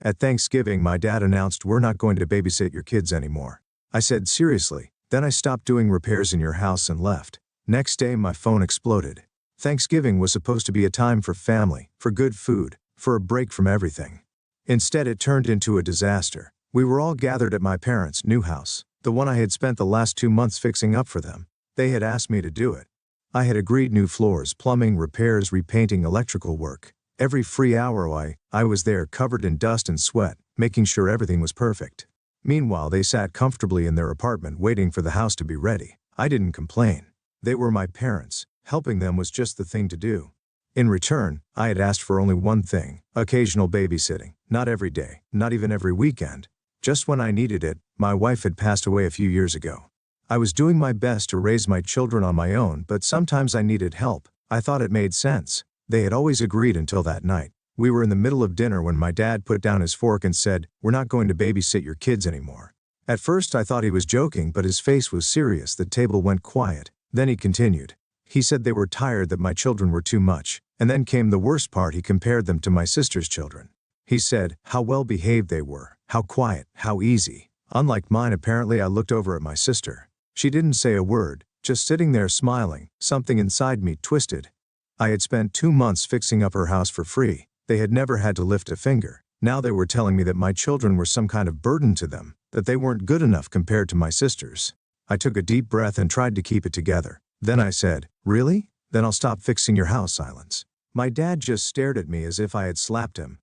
At Thanksgiving, my dad announced, "We're not going to babysit your kids anymore." I said, "Seriously?" Then I stopped doing repairs in your house and left. Next day my phone exploded. Thanksgiving was supposed to be a time for family, for good food, for a break from everything. Instead it turned into a disaster. We were all gathered at my parents' new house, the one I had spent the last 2 months fixing up for them. They had asked me to do it. I had agreed: new floors, plumbing, repairs, repainting, electrical work. Every free hour I was there, covered in dust and sweat, making sure everything was perfect. Meanwhile they sat comfortably in their apartment waiting for the house to be ready. I didn't complain. They were my parents. Helping them was just the thing to do. In return, I had asked for only one thing: occasional babysitting. Not every day, not even every weekend. Just when I needed it. My wife had passed away a few years ago. I was doing my best to raise my children on my own, but sometimes I needed help. I thought it made sense. They had always agreed until that night. We were in the middle of dinner when my dad put down his fork and said, "We're not going to babysit your kids anymore." At first I thought he was joking, but his face was serious. The table went quiet. Then he continued. He said they were tired, that my children were too much. And then came the worst part: he compared them to my sister's children. He said how well behaved they were, how quiet, how easy. Unlike mine, apparently. I looked over at my sister. She didn't say a word, just sitting there smiling. Something inside me twisted. I had spent 2 months fixing up her house for free. They had never had to lift a finger. Now they were telling me that my children were some kind of burden to them, that they weren't good enough compared to my sisters. I took a deep breath and tried to keep it together. Then I said, "Really? Then I'll stop fixing your house." Silence. My dad just stared at me as if I had slapped him.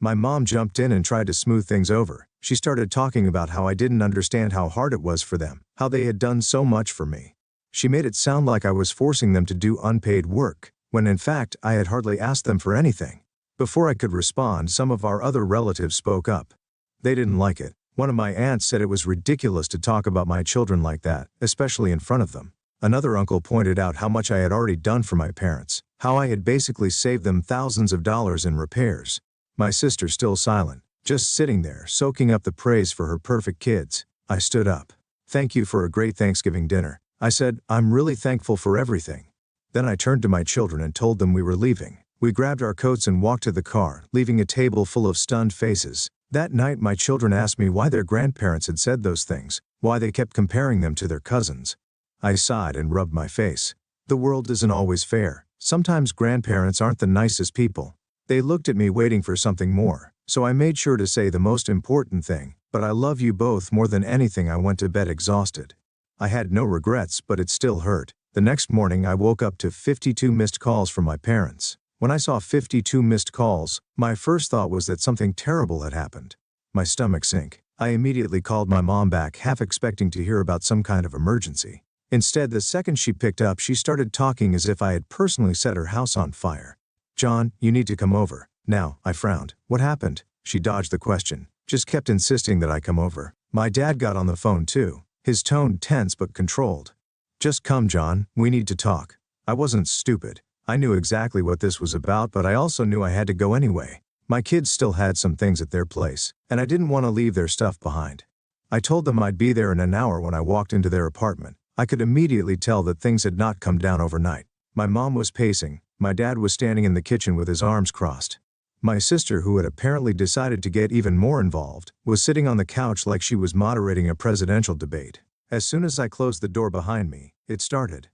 My mom jumped in and tried to smooth things over. She started talking about how I didn't understand how hard it was for them, how they had done so much for me. She made it sound like I was forcing them to do unpaid work, when in fact I had hardly asked them for anything. Before I could respond, some of our other relatives spoke up. They didn't like it. One of my aunts said it was ridiculous to talk about my children like that, especially in front of them. Another uncle pointed out how much I had already done for my parents, how I had basically saved them thousands of dollars in repairs. My sister still silent, just sitting there soaking up the praise for her perfect kids. I stood up. "Thank you for a great Thanksgiving dinner," I said. "I'm really thankful for everything." Then I turned to my children and told them we were leaving. We grabbed our coats and walked to the car, leaving a table full of stunned faces. That night my children asked me why their grandparents had said those things, why they kept comparing them to their cousins. I sighed and rubbed my face. The world isn't always fair. Sometimes grandparents aren't the nicest people. They looked at me waiting for something more, so I made sure to say the most important thing: "But I love you both more than anything." I went to bed exhausted. I had no regrets, but it still hurt. The next morning I woke up to 52 missed calls from my parents. When I saw 52 missed calls, my first thought was that something terrible had happened. My stomach sank. I immediately called my mom back, half expecting to hear about some kind of emergency. Instead, the second she picked up, she started talking as if I had personally set her house on fire. "John, you need to come over." Now, I frowned. "What happened?" She dodged the question, just kept insisting that I come over. My dad got on the phone too, his tone tense but controlled. "Just come, John, we need to talk." I wasn't stupid. I knew exactly what this was about, but I also knew I had to go anyway. My kids still had some things at their place, and I didn't want to leave their stuff behind. I told them I'd be there in an hour. When I walked into their apartment, I could immediately tell that things had not come down overnight. My mom was pacing. My dad was standing in the kitchen with his arms crossed. My sister, who had apparently decided to get even more involved, was sitting on the couch like she was moderating a presidential debate. As soon as I closed the door behind me, it started.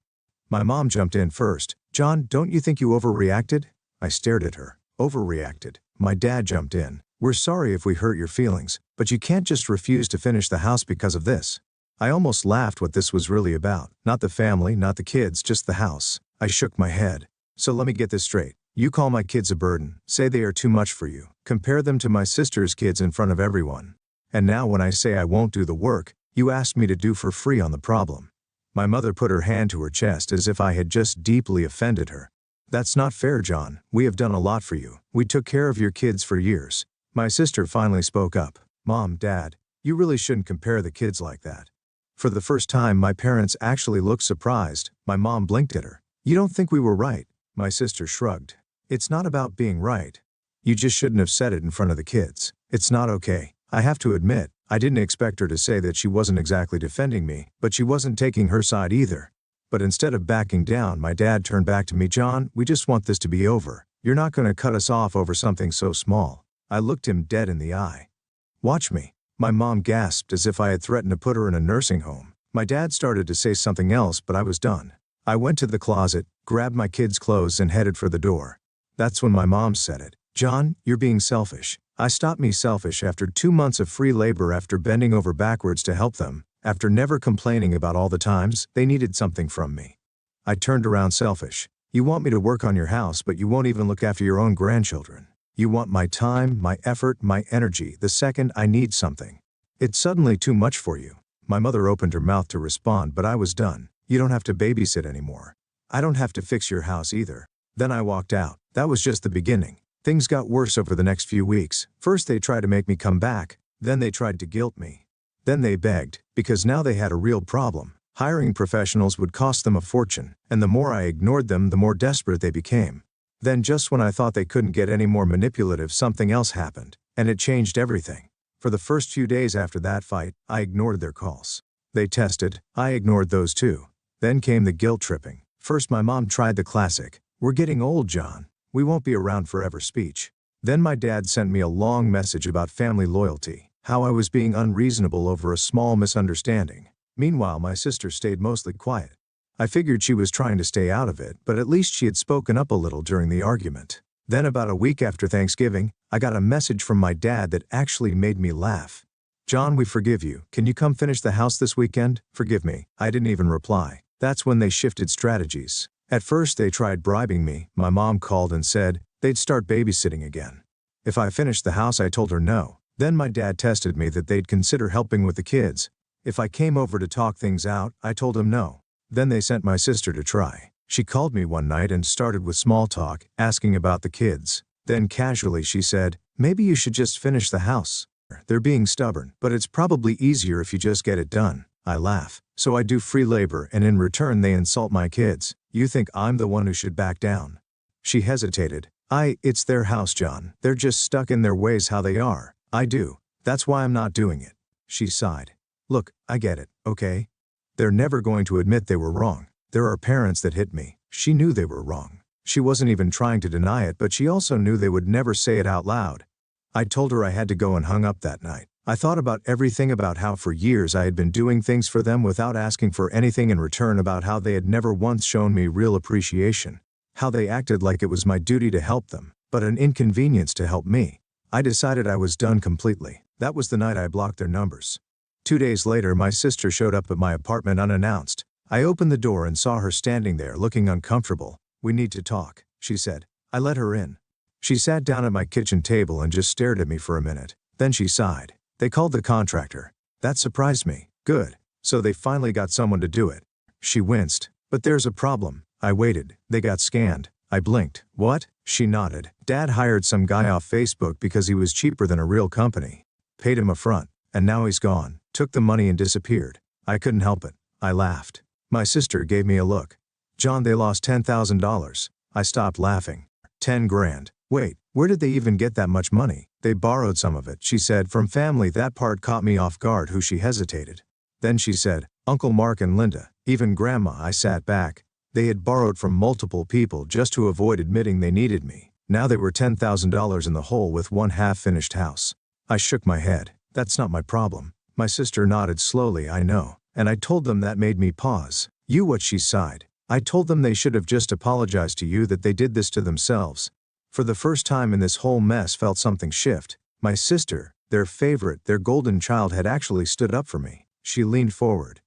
My mom jumped in first. "John, don't you think you overreacted?" I stared at her. "Overreacted?" My dad jumped in. "We're sorry if we hurt your feelings, but you can't just refuse to finish the house because of this." I almost laughed. What this was really about. Not the family, not the kids, just the house. I shook my head. "So let me get this straight. You call my kids a burden, say they are too much for you, compare them to my sister's kids in front of everyone. And now when I say I won't do the work, you ask me to do for free on the problem." My mother put her hand to her chest as if I had just deeply offended her. "That's not fair, John. We have done a lot for you. We took care of your kids for years." My sister finally spoke up. "Mom, Dad, you really shouldn't compare the kids like that." For the first time, my parents actually looked surprised. My mom blinked at her. "You don't think we were right?" My sister shrugged. "It's not about being right. You just shouldn't have said it in front of the kids. It's not okay." I have to admit, I didn't expect her to say that. She wasn't exactly defending me, but she wasn't taking her side either. But instead of backing down, my dad turned back to me. "John, we just want this to be over. You're not going to cut us off over something so small." I looked him dead in the eye. "Watch me." My mom gasped as if I had threatened to put her in a nursing home. My dad started to say something else, but I was done. I went to the closet, grabbed my kids' clothes and headed for the door. That's when my mom said it. "John, you're being selfish." I stopped me selfish after 2 months of free labor, after bending over backwards to help them, after never complaining about all the times they needed something from me. I turned around selfish. You want me to work on your house, but you won't even look after your own grandchildren. You want my time, my effort, my energy the second I need something. It's suddenly too much for you. My mother opened her mouth to respond, but I was done. You don't have to babysit anymore. I don't have to fix your house either. Then I walked out. That was just the beginning. Things got worse over the next few weeks. First they tried to make me come back, then they tried to guilt me. Then they begged, because now they had a real problem. Hiring professionals would cost them a fortune, and the more I ignored them, the more desperate they became. Then just when I thought they couldn't get any more manipulative, something else happened, and it changed everything. For the first few days after that fight, I ignored their calls. They tested, I ignored those too. Then came the guilt tripping. First my mom tried the classic, "We're getting old, John. We won't be around forever" speech. Then my dad sent me a long message about family loyalty, how I was being unreasonable over a small misunderstanding. Meanwhile my sister stayed mostly quiet. I figured she was trying to stay out of it, but at least she had spoken up a little during the argument. Then about a week after Thanksgiving, I got a message from my dad that actually made me laugh. "John, we forgive you. Can you come finish the house this weekend? Forgive me." I didn't even reply. That's when they shifted strategies. At first they tried bribing me. My mom called and said they'd start babysitting again. If I finished the house, I told her no. Then my dad tested me that they'd consider helping with the kids. If I came over to talk things out, I told him no. Then they sent my sister to try. She called me one night and started with small talk, asking about the kids. Then casually she said, "Maybe you should just finish the house. They're being stubborn, but it's probably easier if you just get it done." I laugh. "So I do free labor and in return they insult my kids. You think I'm the one who should back down?" She hesitated. It's their house, John. They're just stuck in their ways how they are. I do. That's why I'm not doing it." She sighed. "Look, I get it, okay? They're never going to admit they were wrong. There are parents that hit me." She knew they were wrong. She wasn't even trying to deny it, but she also knew they would never say it out loud. I told her I had to go and hung up that night. I thought about everything, about how for years I had been doing things for them without asking for anything in return, about how they had never once shown me real appreciation, how they acted like it was my duty to help them, but an inconvenience to help me. I decided I was done completely. That was the night I blocked their numbers. 2 days later, my sister showed up at my apartment unannounced. I opened the door and saw her standing there looking uncomfortable. "We need to talk," she said. I let her in. She sat down at my kitchen table and just stared at me for a minute. Then she sighed. "They called the contractor." That surprised me. "Good. So they finally got someone to do it." She winced. "But there's a problem." I waited. "They got scanned." I blinked. "What?" She nodded. "Dad hired some guy off Facebook because he was cheaper than a real company. Paid him a front. And now he's gone. Took the money and disappeared." I couldn't help it. I laughed. My sister gave me a look. "John, they lost $10,000. I stopped laughing. 10 grand. "Wait, where did they even get that much money?" "They borrowed some of it," she said, "from family." That part caught me off guard. Who? She hesitated. Then she said, "Uncle Mark and Linda, even Grandma." I sat back. They had borrowed from multiple people just to avoid admitting they needed me. Now they were $10,000 in the hole with one half-finished house. I shook my head. "That's not my problem." My sister nodded slowly. "I know. And I told them." That made me pause. "You what?" She sighed. "I told them they should have just apologized to you, that they did this to themselves." For the first time in this whole mess, felt something shift. My sister, their favorite, their golden child, had actually stood up for me. She leaned forward.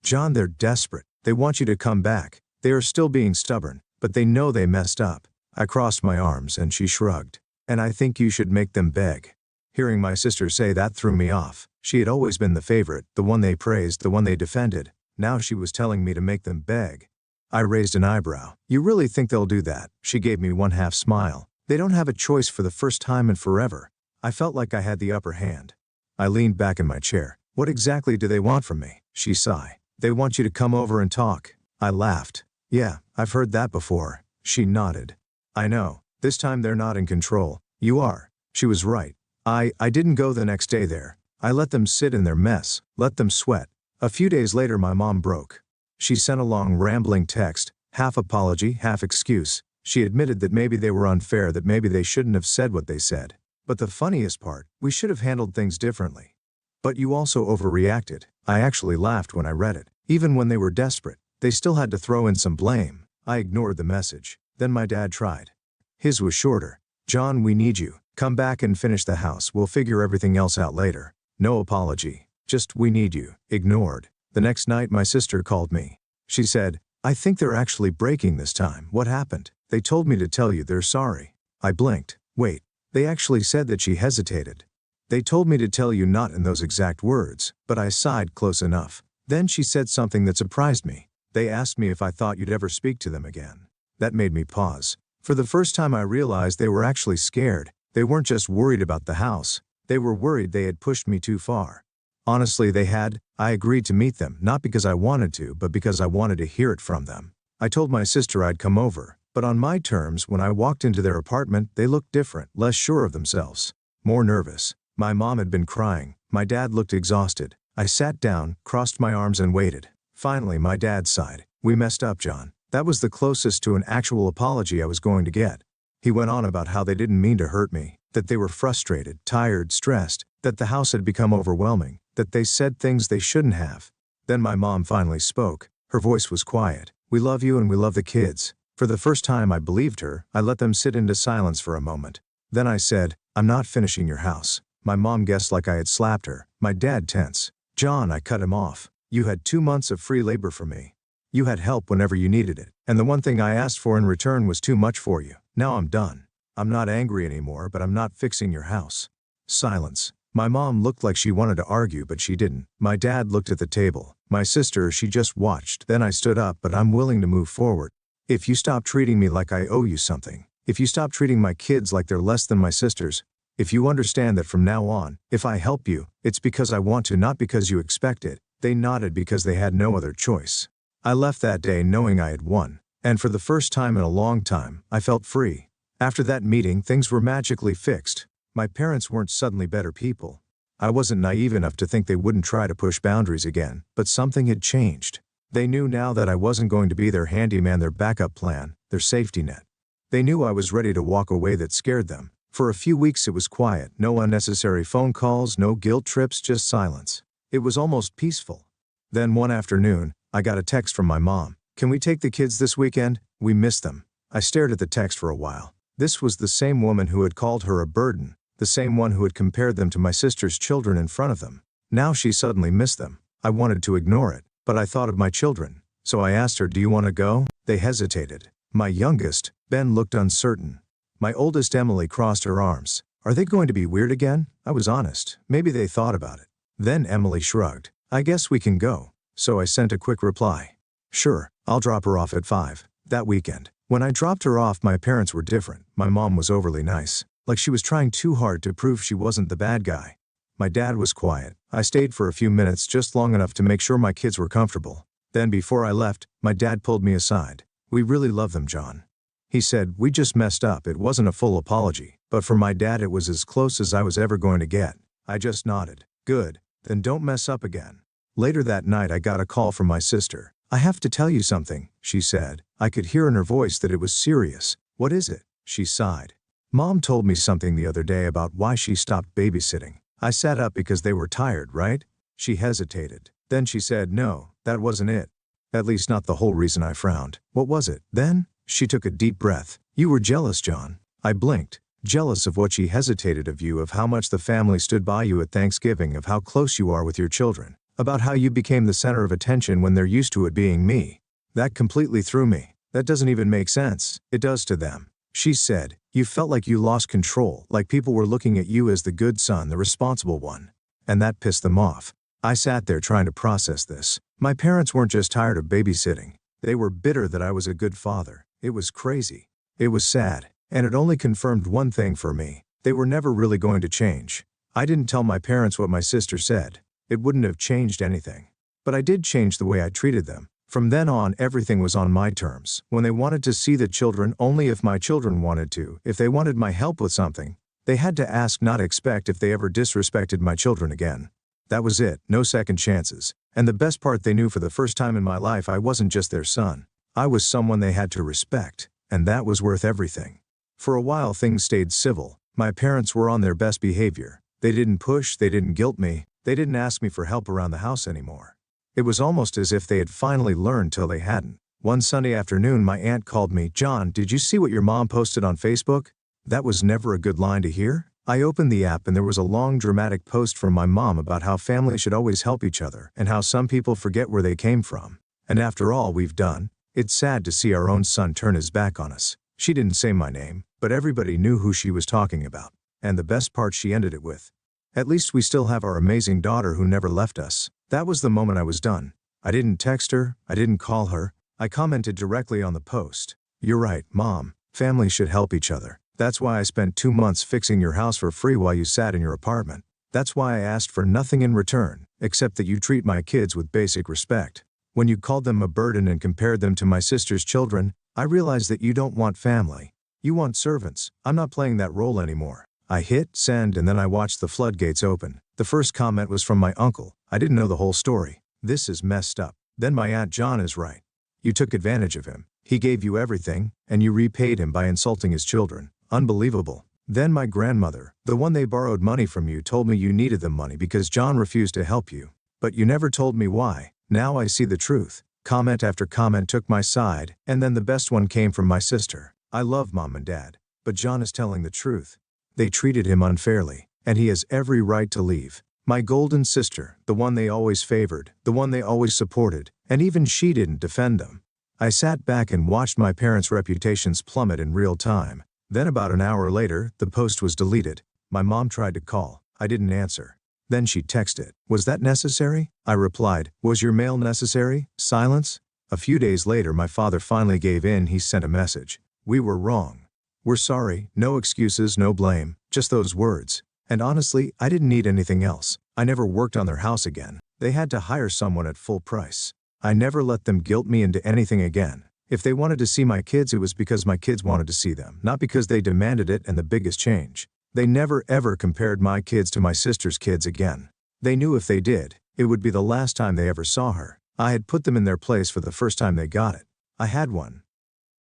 "John, they're desperate. They want you to come back. They are still being stubborn, but they know they messed up." I crossed my arms and she shrugged. "And I think you should make them beg." Hearing my sister say that threw me off. She had always been the favorite, the one they praised, the one they defended. Now she was telling me to make them beg. I raised an eyebrow. "You really think they'll do that?" She gave me one half smile. "They don't have a choice for the first time in forever." I felt like I had the upper hand. I leaned back in my chair. "What exactly do they want from me?" She sighed. "They want you to come over and talk." I laughed. "Yeah, I've heard that before." She nodded. "I know. This time they're not in control. You are." She was right. I didn't go the next day there. I let them sit in their mess, let them sweat. A few days later my mom broke. She sent a long rambling text, half apology, half excuse. She admitted that maybe they were unfair, that maybe they shouldn't have said what they said. But the funniest part, we should have handled things differently. But you also overreacted. I actually laughed when I read it. Even when they were desperate, they still had to throw in some blame. I ignored the message. Then my dad tried. His was shorter. John, we need you. Come back and finish the house. We'll figure everything else out later. No apology. Just, we need you. Ignored. The next night my sister called me. She said, I think they're actually breaking this time. What happened? They told me to tell you they're sorry. I blinked. Wait. They actually said that. She hesitated. They told me to tell you, not in those exact words, but I sighed. Close enough. Then she said something that surprised me. They asked me if I thought you'd ever speak to them again. That made me pause. For the first time I realized they were actually scared. They weren't just worried about the house. They were worried they had pushed me too far. Honestly, they had. I agreed to meet them, not because I wanted to, but because I wanted to hear it from them. I told my sister I'd come over, but on my terms. When I walked into their apartment, they looked different, less sure of themselves, more nervous. My mom had been crying. My dad looked exhausted. I sat down, crossed my arms and waited. Finally, my dad sighed. We messed up, John. That was the closest to an actual apology I was going to get. He went on about how they didn't mean to hurt me, that they were frustrated, tired, stressed, that the house had become overwhelming, that they said things they shouldn't have. Then my mom finally spoke. Her voice was quiet. We love you and we love the kids. For the first time I believed her. I let them sit into silence for a moment. Then I said, I'm not finishing your house. My mom guessed like I had slapped her. My dad tense. John, I cut him off. You had 2 months of free labor for me. You had help whenever you needed it. And the one thing I asked for in return was too much for you. Now I'm done. I'm not angry anymore, but I'm not fixing your house. Silence. My mom looked like she wanted to argue, but she didn't. My dad looked at the table. My sister, she just watched. Then I stood up, but I'm willing to move forward. If you stop treating me like I owe you something, if you stop treating my kids like they're less than my sisters, if you understand that from now on, if I help you, it's because I want to, not because you expect it. They nodded because they had no other choice. I left that day knowing I had won. And for the first time in a long time, I felt free. After that meeting, things were magically fixed. My parents weren't suddenly better people. I wasn't naive enough to think they wouldn't try to push boundaries again, but something had changed. They knew now that I wasn't going to be their handyman, their backup plan, their safety net. They knew I was ready to walk away. That scared them. For a few weeks it was quiet, no unnecessary phone calls, no guilt trips, just silence. It was almost peaceful. Then one afternoon, I got a text from my mom. Can we take the kids this weekend? We miss them. I stared at the text for a while. This was the same woman who had called her a burden, the same one who had compared them to my sister's children in front of them. Now she suddenly missed them. I wanted to ignore it, but I thought of my children. So I asked her, do you want to go? They hesitated. My youngest, Ben, looked uncertain. My oldest, Emily, crossed her arms. Are they going to be weird again? I was honest. Maybe they thought about it. Then Emily shrugged. I guess we can go. So I sent a quick reply. Sure, I'll drop her off at 5. That weekend, when I dropped her off, my parents were different. My mom was overly nice, like she was trying too hard to prove she wasn't the bad guy. My dad was quiet. I stayed for a few minutes, just long enough to make sure my kids were comfortable. Then before I left, my dad pulled me aside. We really love them, John. He said, we just messed up. It wasn't a full apology, but for my dad it was as close as I was ever going to get. I just nodded. Good, then don't mess up again. Later that night I got a call from my sister. I have to tell you something, she said. I could hear in her voice that it was serious. What is it? She sighed. Mom told me something the other day about why she stopped babysitting. I sat up because they were tired, right? She hesitated. Then she said, no, that wasn't it. At least not the whole reason. I frowned. What was it, then? She took a deep breath. You were jealous, John. I blinked. Jealous of what? She hesitated. Of you, of how much the family stood by you at Thanksgiving, of how close you are with your children, about how you became the center of attention when they're used to it being me. That completely threw me. That doesn't even make sense. It does to them. She said, you felt like you lost control, like people were looking at you as the good son, the responsible one. And that pissed them off. I sat there trying to process this. My parents weren't just tired of babysitting. They were bitter that I was a good father. It was crazy. It was sad. And it only confirmed one thing for me. They were never really going to change. I didn't tell my parents what my sister said. It wouldn't have changed anything. But I did change the way I treated them. From then on, everything was on my terms. When they wanted to see the children, only if my children wanted to. If they wanted my help with something, they had to ask, not expect. If they ever disrespected my children again, that was it. No second chances. And the best part, they knew for the first time in my life I wasn't just their son. I was someone they had to respect. And that was worth everything. For a while things stayed civil. My parents were on their best behavior. They didn't push, they didn't guilt me, they didn't ask me for help around the house anymore. It was almost as if they had finally learned till they hadn't. One Sunday afternoon my aunt called me, "John, did you see what your mom posted on Facebook?" That was never a good line to hear. I opened the app and there was a long dramatic post from my mom about how family should always help each other and how some people forget where they came from. And after all we've done, it's sad to see our own son turn his back on us. She didn't say my name, but everybody knew who she was talking about. And the best part, she ended it with, "At least we still have our amazing daughter who never left us." That was the moment I was done. I didn't text her, I didn't call her, I commented directly on the post. "You're right, Mom. Families should help each other. That's why I spent 2 months fixing your house for free while you sat in your apartment. That's why I asked for nothing in return, except that you treat my kids with basic respect. When you called them a burden and compared them to my sister's children, I realized that you don't want family. You want servants. I'm not playing that role anymore." I hit send and then I watched the floodgates open. The first comment was from my uncle. I didn't know the whole story. "This is messed up." Then my aunt, "John is right. You took advantage of him. He gave you everything, and you repaid him by insulting his children. Unbelievable." Then my grandmother, the one they borrowed money from you, told me you needed the money because John refused to help you. But you never told me why. Now I see the truth. Comment after comment took my side, and then the best one came from my sister. "I love Mom and Dad, but John is telling the truth. They treated him unfairly, and he has every right to leave." My golden sister, the one they always favored, the one they always supported, and even she didn't defend them. I sat back and watched my parents' reputations plummet in real time. Then about an hour later, the post was deleted. My mom tried to call. I didn't answer. Then she texted, "Was that necessary?" I replied, "Was your mail necessary?" Silence. A few days later my father finally gave in. He sent a message. "We were wrong. We're sorry." No excuses, no blame, just those words. And honestly, I didn't need anything else. I never worked on their house again. They had to hire someone at full price. I never let them guilt me into anything again. If they wanted to see my kids, it was because my kids wanted to see them, not because they demanded it. And the biggest change, they never ever compared my kids to my sister's kids again. They knew if they did, it would be the last time they ever saw her. I had put them in their place for the first time they got it. I had one.